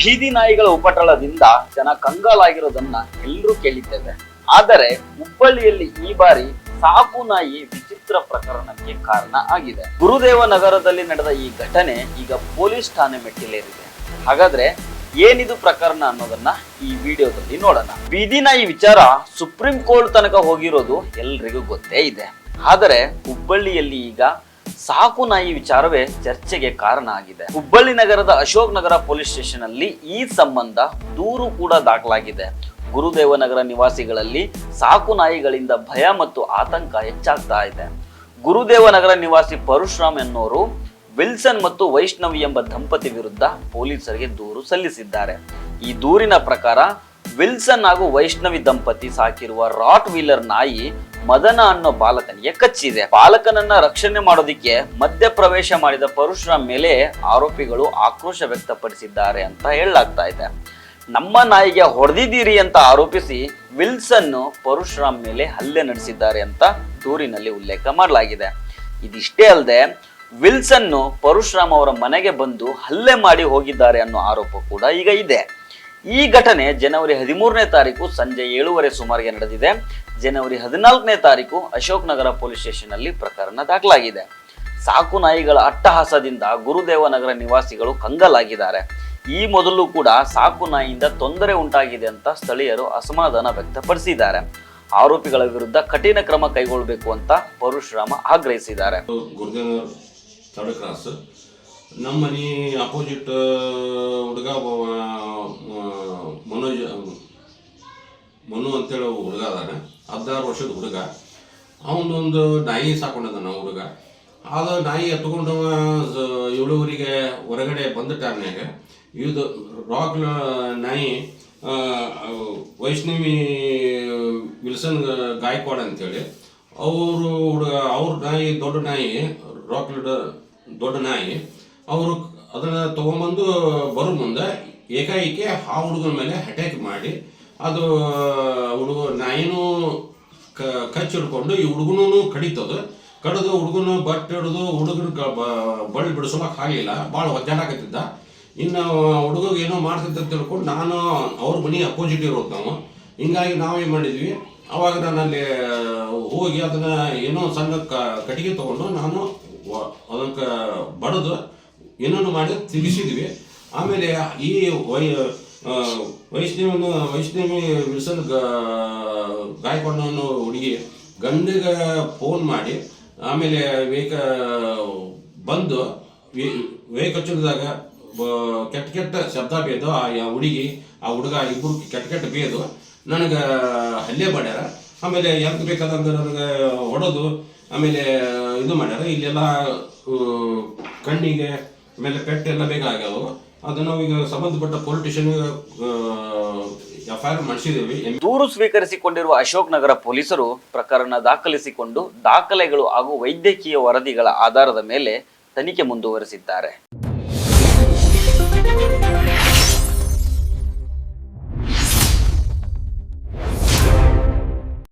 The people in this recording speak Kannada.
ಬೀದಿ ನಾಯಿಗಳ ಉಪಟಳದಿಂದ ಜನ ಕಂಗಾಲಾಗಿರೋದನ್ನ ಎಲ್ಲರೂ ಕೇಳಿದ್ದೇವೆ. ಆದರೆ ಹುಬ್ಬಳ್ಳಿಯಲ್ಲಿ ಈ ಬಾರಿ ಸಾಕು ನಾಯಿ ವಿಚಿತ್ರ ಪ್ರಕರಣಕ್ಕೆ ಕಾರಣ ಆಗಿದೆ. ಗುರುದೇವ ನಗರದಲ್ಲಿ ನಡೆದ ಈ ಘಟನೆ ಈಗ ಪೊಲೀಸ್ ಠಾಣೆ ಮೆಟ್ಟಿಲೇರಿದೆ. ಹಾಗಾದ್ರೆ ಏನಿದು ಪ್ರಕರಣ ಅನ್ನೋದನ್ನ ಈ ವಿಡಿಯೋದಲ್ಲಿ ನೋಡೋಣ. ಬೀದಿ ನಾಯಿ ವಿಚಾರ ಸುಪ್ರೀಂ ಕೋರ್ಟ್ ತನಕ ಹೋಗಿರೋದು ಎಲ್ರಿಗೂ ಗೊತ್ತೇ ಇದೆ. ಆದರೆ ಹುಬ್ಬಳ್ಳಿಯಲ್ಲಿ ಈಗ ಸಾಕು ನಾಯಿ ವಿಚಾರವೇ ಚರ್ಚೆಗೆ ಕಾರಣ ಆಗಿದೆ. ಹುಬ್ಬಳ್ಳಿ ನಗರದ ಅಶೋಕ್ ನಗರ ಪೊಲೀಸ್ ಸ್ಟೇಷನ್ ಅಲ್ಲಿ ಈ ಸಂಬಂಧ ದೂರು ಕೂಡ ದಾಖಲಾಗಿದೆ. ಗುರುದೇವ ನಗರ ನಿವಾಸಿಗಳಲ್ಲಿ ಸಾಕು ನಾಯಿಗಳಿಂದ ಭಯ ಮತ್ತು ಆತಂಕ ಹೆಚ್ಚಾಗ್ತಾ ಇದೆ. ಗುರುದೇವ ನಗರ ನಿವಾಸಿ ಪರಶುರಾಮ್ ಎನ್ನುವರು ವಿಲ್ಸನ್ ಮತ್ತು ವೈಷ್ಣವಿ ಎಂಬ ದಂಪತಿ ವಿರುದ್ಧ ಪೊಲೀಸರಿಗೆ ದೂರು ಸಲ್ಲಿಸಿದ್ದಾರೆ. ಈ ದೂರಿನ ಪ್ರಕಾರ ವಿಲ್ಸನ್ ಹಾಗೂ ವೈಷ್ಣವಿ ದಂಪತಿ ಸಾಕಿರುವ ರಾಟ್ ವೀಲರ್ ನಾಯಿ ಮದನ ಅನ್ನೋ ಬಾಲಕನಿಗೆ ಕಚ್ಚಿದೆ. ಬಾಲಕನನ್ನ ರಕ್ಷಣೆ ಮಾಡೋದಿಕ್ಕೆ ಮಧ್ಯ ಪ್ರವೇಶ ಮಾಡಿದ ಪರಶುರಾಮ್ ಮೇಲೆ ಆರೋಪಿಗಳು ಆಕ್ರೋಶ ವ್ಯಕ್ತಪಡಿಸಿದ್ದಾರೆ ಅಂತ ಹೇಳಲಾಗ್ತಾ ಇದೆ. ನಮ್ಮ ನಾಯಿಗೆ ಹೊಡೆದಿದ್ದೀರಿ ಅಂತ ಆರೋಪಿಸಿ ವಿಲ್ಸನ್ ಪರಶುರಾಮ್ ಮೇಲೆ ಹಲ್ಲೆ ನಡೆಸಿದ್ದಾರೆ ಅಂತ ದೂರಿನಲ್ಲಿ ಉಲ್ಲೇಖ ಮಾಡಲಾಗಿದೆ. ಇದಿಷ್ಟೇ ಅಲ್ಲದೆ ವಿಲ್ಸನ್ ಪರಶುರಾಮ್ ಅವರ ಮನೆಗೆ ಬಂದು ಹಲ್ಲೆ ಮಾಡಿ ಹೋಗಿದ್ದಾರೆ ಅನ್ನೋ ಆರೋಪ ಕೂಡ ಈಗ ಇದೆ. ಈ ಘಟನೆ ಜನವರಿ 13ನೇ ತಾರೀಕು ಸಂಜೆ 7:30 ಸುಮಾರಿಗೆ ನಡೆದಿದೆ. ಜನವರಿ 14ನೇ ತಾರೀಕು ಅಶೋಕ್ ನಗರ ಪೊಲೀಸ್ ಸ್ಟೇಷನ್ ಅಲ್ಲಿ ಪ್ರಕರಣ ದಾಖಲಾಗಿದೆ. ಸಾಕು ನಾಯಿಗಳ ಅಟ್ಟಹಾಸದಿಂದ ಗುರುದೇವ ನಗರ ನಿವಾಸಿಗಳು ಕಂಗಾಲಾಗಿದ್ದಾರೆ. ಈ ಮೊದಲು ಕೂಡ ಸಾಕು ನಾಯಿಯಿಂದ ತೊಂದರೆ ಉಂಟಾಗಿದೆ ಅಂತ ಸ್ಥಳೀಯರು ಅಸಮಾಧಾನ ವ್ಯಕ್ತಪಡಿಸಿದ್ದಾರೆ. ಆರೋಪಿಗಳ ವಿರುದ್ಧ ಕಠಿಣ ಕ್ರಮ ಕೈಗೊಳ್ಳಬೇಕು ಅಂತ ಪರಶುರಾಮ ಆಗ್ರಹಿಸಿದ್ದಾರೆ. ನಮ್ಮ ಮನೆ ಅಪೋಸಿಟ್ ಹುಡುಗ ಮನು ಅಂತೇಳಿ ಹುಡುಗ ಅದಾನೆ. 16 ವರ್ಷದ ಹುಡುಗ. ಅವನೊಂದು ನಾಯಿ ಸಾಕೊಂಡಿದ್ದಾನ ಹುಡುಗ. ಆದ ನಾಯಿ ಎತ್ಕೊಂಡು 7:30ಗೆ ಹೊರಗಡೆ ಬಂದ ಟೈಮ್ನಾಗ ಇದು ರಾಕ್ ನಾಯಿ ವೈಷ್ಣವಿ ವಿಲ್ಸನ್ ಗಾಯಕ್ವಾಡ್ ಅಂತೇಳಿ ಅವ್ರ ನಾಯಿ ದೊಡ್ಡ ನಾಯಿ ರಾಕ್ ದೊಡ್ಡ ನಾಯಿ ಅವರು ಅದನ್ನು ತೊಗೊಂಬಂದು ಬರೋ ಮುಂದೆ ಏಕಾಏಕಿ ಆ ಹುಡುಗನ ಮೇಲೆ ಅಟ್ಯಾಕ್ ಮಾಡಿ ಅದು ನಾಯಿನೂ ಕಚ್ಚಿ ಹಿಡ್ಕೊಂಡು ಈ ಹುಡುಗನೂ ಕಡಿತದು. ಕಡಿದು ಹುಡುಗನು ಬಟ್ಟೆ ಹಿಡಿದು ಹುಡುಗನ ಬಳ್ಳಿ ಬಿಡಿಸೋಕೆ ಆಗಲಿಲ್ಲ. ಭಾಳ ಒದ್ದಾಡಕತ್ತಿದ್ದ. ಇನ್ನು ಹುಡುಗ ಏನೋ ಮಾಡ್ತಿದ್ದ ಅಂತ ತಿಳ್ಕೊಂಡು ನಾನು ಅವ್ರ ಮನೆ ಅಪೋಸಿಟ್ ಇರೋದು ನಾವು. ಹಿಂಗಾಗಿ ನಾವೇನು ಮಾಡಿದ್ವಿ, ಅವಾಗ ನಾನು ಅಲ್ಲಿ ಹೋಗಿ ಅದನ್ನು ಏನೋ ಸಣ್ಣ ಕಟ್ಟಿಗೆ ತೊಗೊಂಡು ನಾನು ಅದಕ್ಕೆ ಬಡಿದು ಏನೋ ಮಾಡಿ ತಿರುಗಿಸಿದ್ವಿ. ಆಮೇಲೆ ಈ ವೈಷ್ಣವಿ ವಿಲ್ಸನ್ ಗಾಯಕೊಂಡವನು ಹುಡುಗಿ ಗಂಡಿಗೆ ಫೋನ್ ಮಾಡಿ ಆಮೇಲೆ ಬಂದು ಹಚ್ಚಿದಾಗ ಕೆಟ್ಟ ಶಬ್ದ ಬೇದು ಆ ಹುಡುಗಿ ಆ ಹುಡುಗ ಇಬ್ಬರು ಕೆಟ್ಟ ಬೇದು ನನಗೆ ಹಲ್ಲೆ ಮಾಡ್ಯಾರ. ಆಮೇಲೆ ಎಂತ ಬೇಕಾದಂಗೆ ನನಗೆ ಹೊಡೆದು ಆಮೇಲೆ ಇದು ಮಾಡ್ಯಾರ. ಇಲ್ಲೆಲ್ಲ ಕಣ್ಣಿಗೆ ಆಮೇಲೆ ಪೆಟ್ಟೆಲ್ಲ ಬೇಕಾಗ್ಯಾವ. ಅದನ್ನು ಈಗ ಸಂಬಂಧಪಟ್ಟ ಪೊಲೀಸ್ ಸ್ಟೇಷನ್ FIR ಮಾಡಿಸಿದ್ದೇವೆ. ದೂರು ಸ್ವೀಕರಿಸಿಕೊಂಡಿರುವ ಅಶೋಕ್ ನಗರ ಪೊಲೀಸರು ಪ್ರಕರಣ ದಾಖಲಿಸಿಕೊಂಡು ದಾಖಲೆಗಳು ಹಾಗೂ ವೈದ್ಯಕೀಯ ವರದಿಗಳ ಆಧಾರದ ಮೇಲೆ ತನಿಖೆ ಮುಂದುವರೆಸಿದ್ದಾರೆ.